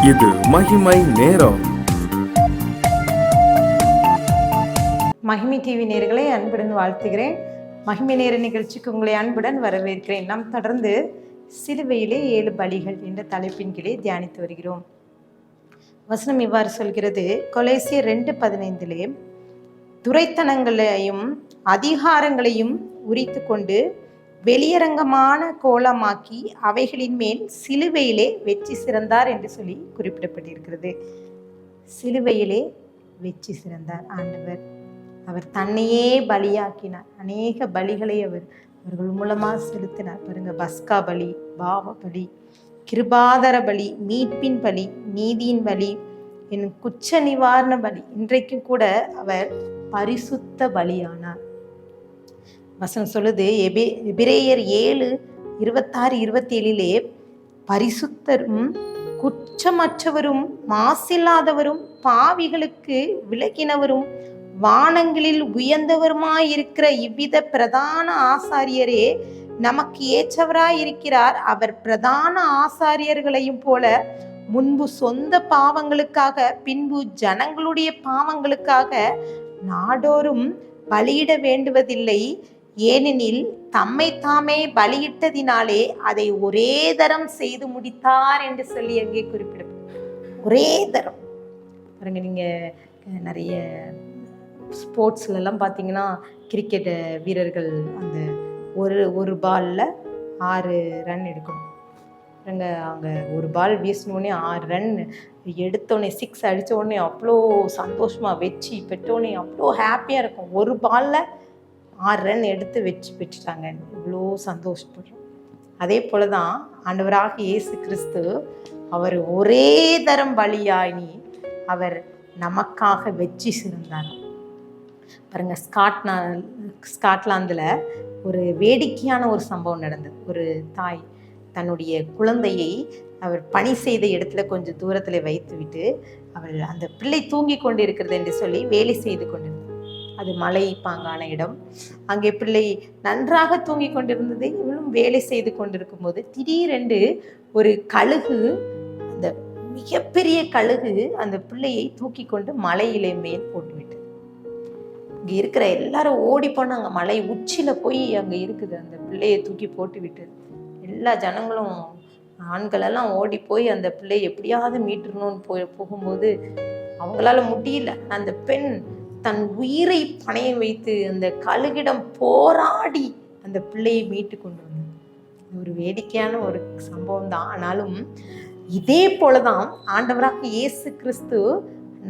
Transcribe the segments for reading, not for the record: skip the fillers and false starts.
இது மகிமை நேரம். மகிமை டிவி நேயர்களை அன்புடன் வாழ்த்துகிறேன். மகிமை நேர நிகழ்ச்சிக்கு உங்களை அன்புடன் வரவேற்கிறேன். நாம் தொடர்ந்து சிலுவையிலே 7 பலிகள் என்ற தலைப்பின் கீழே தியானித்து வருகிறோம். வசனம் இவ்வாறு சொல்கிறது, கொலோசியர் 2:15 துரைத்தனங்களையும் அதிகாரங்களையும் உரித்து கொண்டு வெளியரங்கமான கோலமாக்கி அவைகளின் மேல் சிலுவையிலே வெற்றி சிறந்தார் என்று சொல்லி குறிப்பிடப்பட்டிருக்கிறது. சிலுவையிலே வெற்றி சிறந்தார் ஆண்டவர். அவர் தன்னையே பலியாக்கினார். அநேக பலிகளை அவர்கள் மூலமாக செலுத்தினார். பாருங்க, பஸ்கா பலி, பாவ பலி, கிருபாதர பலி, மீட்பின் பலி, நீதியின் பலி, என்னும் குற்ற நிவாரண பலி. இன்றைக்கும் கூட அவர் பரிசுத்த பலியானார். வசனம் சொல்லுது, எபிரேயர் 7:26-27 பரிசுத்தரும் குற்றமற்றவரும் மாசில்லாதவரும் பாவிகளுக்கு விலகினவரும் வானங்களில் உயர்ந்தவருமாயிருக்கிற இவ்வித பிரதான ஆசாரியரே நமக்கு ஏற்றவராயிருக்கிறார். அவர் பிரதான ஆசாரியர்களையும் போல முன்பு சொந்த பாவங்களுக்காக பின்பு ஜனங்களுடைய பாவங்களுக்காக நாடோறும் பலியிட வேண்டுவதில்லை. ஏனெனில் தம்மை தாமே பலியிட்டதினாலே அதை ஒரே தரம் செய்து முடித்தார் என்று சொல்லி அங்கே குறிப்பிடப்படும். ஒரே தரம் பாருங்க, நீங்கள் நிறைய ஸ்போர்ட்ஸ்லாம் பார்த்தீங்கன்னா கிரிக்கெட் வீரர்கள் அந்த ஒரு பாலில் 6 ரன் எடுக்கணும். பாருங்க, அவங்க ஒரு பால் வீசினோடனே 6 ரன் எடுத்தோடனே 6 அடித்தோடனே அவ்வளோ சந்தோஷமாக வெற்றி பெற்றோடனே அவ்வளோ ஹாப்பியாக இருக்கும். ஒரு பாலில் 6 ரன் எடுத்து வெற்றி பெற்றுட்டாங்க, இவ்வளோ சந்தோஷப்படுறோம். அதே போல தான் ஆண்டவராக இயேசு கிறிஸ்து அவர் ஒரே தரம் பலியாகி அவர் நமக்காக வெற்றி சிறந்தார். பாருங்க, ஸ்காட்லாந்தில் ஒரு வேடிக்கையான ஒரு சம்பவம் நடந்தது. ஒரு தாய் தன்னுடைய குழந்தையை அவர் பணி செய்த இடத்துல கொஞ்சம் தூரத்தில் வைத்து விட்டு அவள் அந்த பிள்ளை தூங்கி கொண்டு இருக்கிறது என்று சொல்லி வேலை செய்து கொண்டிருந்தார். அது மலை பாங்கான இடம். அங்கே பிள்ளை நன்றாக தூங்கி கொண்டிருந்தது. இவளும் வேலை செய்து கொண்டிருக்கும் போது திடீரென்று ஒரு கழுகு, அந்த மிகப்பெரிய கழுகு அந்த பிள்ளையை தூக்கி கொண்டு மலையிலே மேல் போட்டுவிட்டது. இங்கே இருக்கிற எல்லாரும் ஓடி போனாங்க. மலை உச்சியில் போய் அங்கே இருக்குது, அந்த பிள்ளையை தூக்கி போட்டு விட்டது. எல்லா ஜனங்களும் ஆண்களெல்லாம் ஓடி போய் அந்த பிள்ளையை எப்படியாவது மீட்டுறணும்னு போகும்போது அவங்களால முடியல. அந்த பெண் தன் உயிரை பணையம் வைத்து அந்த கழுகிடம் போராடி அந்த பிள்ளையை மீட்டு கொண்டு வந்தது. ஒரு வேடிக்கையான ஒரு சம்பவம் தான். ஆனாலும் இதே போலதான் ஆண்டவராக இயேசு கிறிஸ்து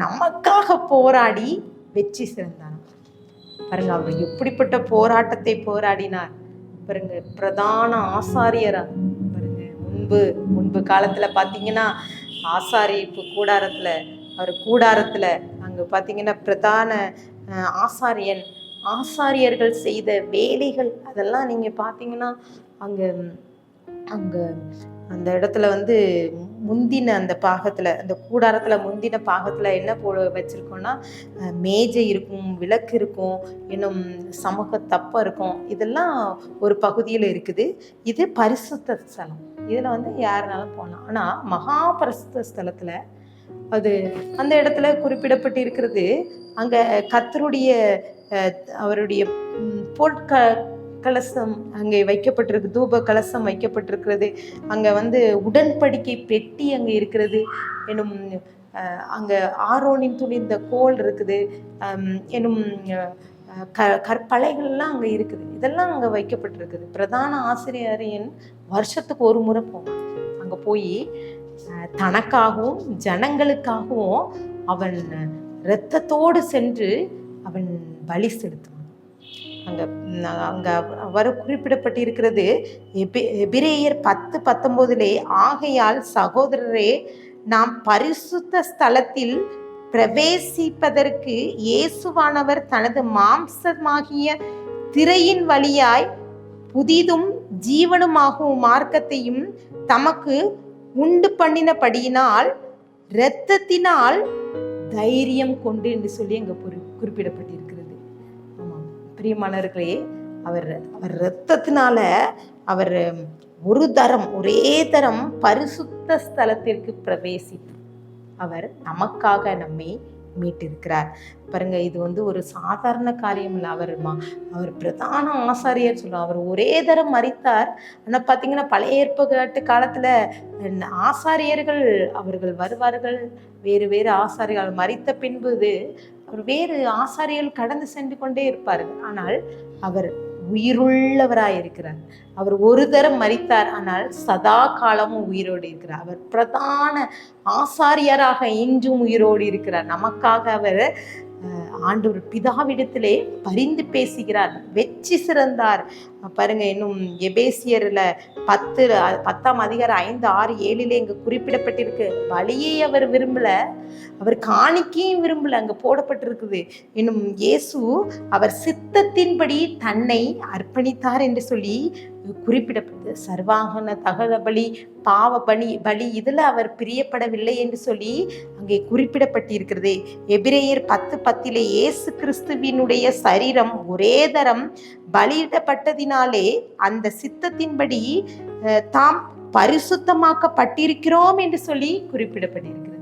நமக்காக போராடி வெற்றி சிறந்தார். பாருங்க, அவர் எப்படிப்பட்ட போராட்டத்தை போராடினார் பாருங்க. பிரதான ஆசாரியரா பாருங்க, முன்பு காலத்துல பாத்தீங்கன்னா ஆசாரிப்பு கூடாரத்துல அங்க பாத்தீங்கன்னா பிரதான ஆசாரியர்கள் செய்த வேலைகள் அதெல்லாம் நீங்க பாத்தீங்கன்னா அங்க அந்த இடத்துல முந்தின அந்த பாகத்துல, அந்த கூடாரத்துல முந்தின பாகத்துல என்ன வச்சிருக்கோம்னா மேஜை இருக்கும், விளக்கு இருக்கும், இன்னும் சமூக தப்பம் இருக்கும். இதெல்லாம் ஒரு பகுதியில் இருக்குது. இது பரிசுத்த ஸ்தலம். இதுல யாருனாலும் போகலாம். ஆனா மகா பரிசுத்த ஸ்தலத்துல அது அந்த இடத்துல குறிப்பிடப்பட்டு இருக்கிறது. அங்க கர்த்தருடைய அவருடைய கலசம் அங்கே வைக்கப்பட்டிருக்கு, தூப கலசம் வைக்கப்பட்டிருக்கிறது. அங்க உடன்படிக்கை பெட்டி அங்க இருக்கிறது. என்னும் அங்க ஆரோனின் துணிந்த கோல் இருக்குது. என்னும் கற்பலைகள்லாம் அங்க இருக்குது. இதெல்லாம் அங்க வைக்கப்பட்டிருக்குது. பிரதான ஆசிரியரின் வருஷத்துக்கு ஒரு முறை போவான். அங்க போய் தனக்காகவும் ஜனங்களுக்காகவும் அவன் இரத்தத்தோடு சென்று அவன் பலி செலுத்துவான். அங்க அவர் குறிப்பிடப்பட்டிருக்கிறது எபிரேயர் 10:19 ஆகையால் சகோதரரே, நாம் பரிசுத்த ஸ்தலத்தில் பிரவேசிப்பதற்கு இயேசுவானவர் தனது மாம்சமாகிய திரையின் வழியாய் புதிதும் ஜீவனுமாகும் மார்க்கத்தையும் தமக்கு உண்டு பண்ணினபடியினால் இரத்தத்தினால் தைரியம் கொண்டு என்று சொல்லி அங்க குறிப்பிடப்பட்டிருக்கிறது. ஆமாம் பிரியமானவர்களே, அவர் இரத்தத்தினால அவர் ஒரே தரம் பரிசுத்த ஸ்தலத்திற்கு பிரவேசித்தார். அவர் நமக்காக நம்மை மீட்டிருக்கிறார். பாருங்க, இது ஒரு சாதாரண காரியம் இல்லை. அவர் பிரதான ஆசாரியர் சொல்லுவோம். அவர் ஒரே தரம் மரித்தார். ஆனால் பார்த்தீங்கன்னா பழைய ஏற்பாட்டு காலத்துல ஆசாரியர்கள் அவர்கள் வருவார்கள், வேறு வேறு ஆசாரியர்கள் மரித்த பின்பு அவர் வேறு ஆசாரியர்கள் கடந்து சென்று கொண்டே இருப்பார்கள். ஆனால் அவர் உயிருள்ளவராய் இருக்கிறார். அவர் ஒரு தரம் மரித்தார், ஆனால் சதா காலமும் உயிரோடு இருக்கிறார். அவர் பிரதான ஆசாரியராக இன்றும் உயிரோடு இருக்கிறார். நமக்காக அவர் ஆண்டவர் பிதாவிடத்திலே பரிந்து பேசுகிறார், வெற்றி சிறந்தார். பாருங்க, இன்னும் எபேசியர்ல 10ஆம் அதிகாரம் 5, 6, 7 இங்க குறிப்பிடப்பட்டிருக்கு. பலியை அவர் விரும்பல, அவர் காணிக்கையும் விரும்பல, அங்க போடப்பட்டிருக்குது. இன்னும் இயேசு அவர் சித்தத்தின்படி தன்னை அர்ப்பணித்தார் என்று சொல்லி குறிப்பிடப்பட்டது. சர்வாங்கன தகன பலி, பாவ பலி இதுல அவர் பிரியப்படவில்லை என்று சொல்லி அங்கே குறிப்பிடப்பட்டிருக்கிறது. எபிரேயர் 10:10 இயேசு கிறிஸ்துவினுடைய சரீரம் ஒரே தரம் பலியிடப்பட்டதினாலே அந்த சித்தத்தின்படி தாம் பரிசுத்தமாக்கப்பட்டிருக்கிறோம் என்று சொல்லி குறிப்பிடப்பட்டிருக்கிறது.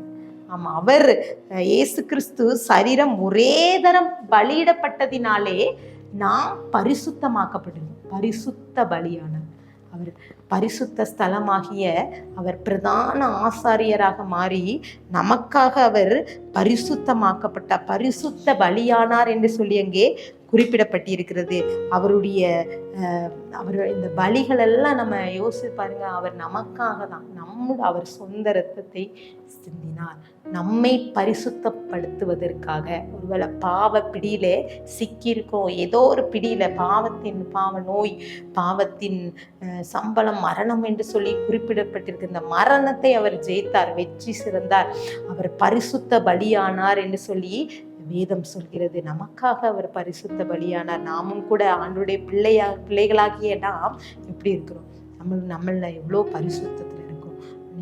ஆமா, அவர் இயேசு கிறிஸ்து சரீரம் ஒரே தரம் பலியிடப்பட்டதினாலே நாம் பரிசுத்தமாக்கப்பட்டிருக்கோம். பரிசுத்த பலியானார். அவர் பரிசுத்த ஸ்தலமாகிய அவர் பிரதான ஆசாரியராக மாறி நமக்காக அவர் பரிசுத்தமாக்கப்பட்ட பரிசுத்த பலியானார் என்று சொல்லி அங்கே குறிப்பிடப்பட்டிருக்கிறது. அவருடைய இந்த பலிகள் எல்லாம் நம்ம யோசிச்சு பாருங்க. அவர் நமக்காக தான் அவர் சொந்த இரத்தத்தை சிந்தினார், நம்மை பரிசுத்தப்படுத்துவதற்காக. ஒருவேளை பாவ பிடியில சிக்கியிருக்கோம், ஏதோ ஒரு பிடியில பாவ நோய், பாவத்தின் சம்பளம் மரணம் என்று சொல்லி குறிப்பிடப்பட்டிருக்கு. இந்த மரணத்தை அவர் ஜெயித்தார், வெற்றி சிறந்தார். அவர் பரிசுத்த பலியானார் என்று சொல்லி வேதம் சொல்கிறது. நமக்காக அவர் பரிசுத்த பலியானார். நாமும் கூட ஆண்டுடைய பிள்ளைகளாகிய நாம் எப்படி இருக்கிறோம்? நம்மள எவ்வளோ பரிசுத்தத்தில் இருக்கும்.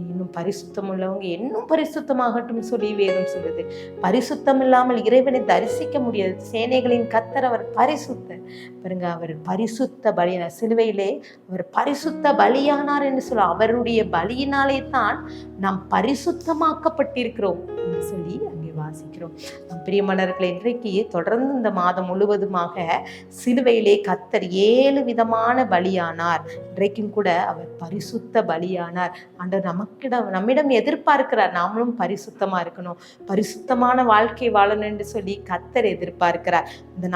இன்னும் பரிசுத்தம் உள்ளவங்க இன்னும் பரிசுத்தமாகட்டும் சொல்லி வேதம் சொல்லுது. பரிசுத்தம் இல்லாமல் இறைவனை தரிசிக்க முடியாது. சேனைகளின் கர்த்தர் அவர் பரிசுத்தர். பாருங்க, அவர் பரிசுத்த பலியானார். சிலுவையிலே அவர் பரிசுத்த பலியானார் என்று சொல்ல, அவருடைய பலியினாலே தான் நாம் பரிசுத்தமாக்கப்பட்டிருக்கிறோம் என்று சொல்லி வாசிக்கிறோம். பிரியமானவர்களே, இன்றைக்கு தொடர்ந்து இந்த மாதம் முழுவதுமாக சிலுவையிலே கர்த்தர் 7 விதமான பலியானார். இன்றைக்கும் கூட அவர் பரிசுத்த பலியானார். ஆண்டவர் நம்மிடம் எதிர்பார்க்கிறார். நாமளும் பரிசுத்தமா இருக்கணும், பரிசுத்தமான வாழ்க்கை வாழணும் என்று சொல்லி கர்த்தர் எதிர்பார்க்கிறார். இந்த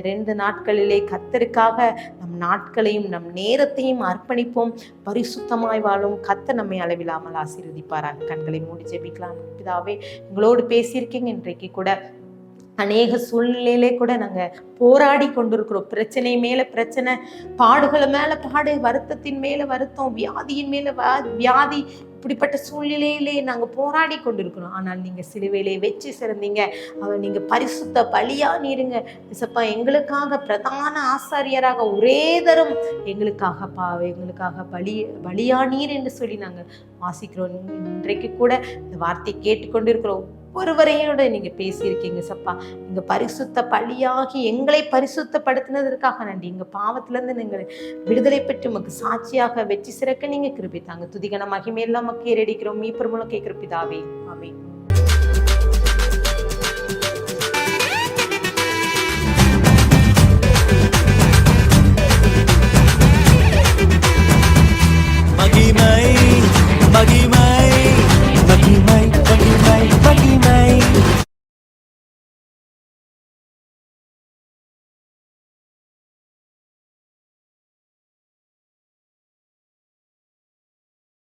2 நாட்களிலே கர்த்தருக்காக நம் நாட்களையும் நம் நேரத்தையும் அர்ப்பணிப்போம். பரிசுத்தமாய் வாழும் கர்த்தர் நம்மை அளவில்லாமல் ஆசீர்வதிப்பாராக. கண்களை மூடி ஜெபிக்கலாம். பிதாவே, எங்களோடு பேசியிருக்கீங்க. இன்றைக்கு கூட அநேக சூழ்நிலையிலே கூட நாங்கள் போராடி கொண்டிருக்கிறோம். பிரச்சனை மேலே பிரச்சனை, பாடுகளை மேலே பாடு, வருத்தத்தின் மேலே வருத்தம், வியாதியின் மேலே வியாதி, இப்படிப்பட்ட சூழ்நிலையிலே நாங்கள் போராடி கொண்டிருக்கிறோம். ஆனால் நீங்கள் சிலுவையிலே வெற்றி சிறந்தீங்க. அவர் நீங்கள் பரிசுத்த பலியா நீருங்க இசப்பா. எங்களுக்காக பிரதான ஆசாரியராக ஒரே தரம் எங்களுக்காக பலியா நீர் என்று சொல்லி நாங்கள் வாசிக்கிறோம். இன்றைக்கு கூட இந்த வார்த்தையை கேட்டுக்கொண்டிருக்கிறோம் ஒருவரையோட நீங்க பேசியிருக்கீங்க சப்பா. நீங்க பரிசுத்த பலியாகி எங்களை பரிசுத்தப்படுத்தினதற்காக நன்றி. எங்க பாவத்திலிருந்து நீங்கள் விடுதலை பெற்று உமக்கு சாட்சியாக வெற்றி சிறக்க நீங்க கிருபித்தாங்க. துதிகன மகிமையெல்லாம் மக்கள் ஏறடிக்கிறோம். மீப்பர் மூலம் கேட்கிற பிதாவே, ஆமென். மகிமை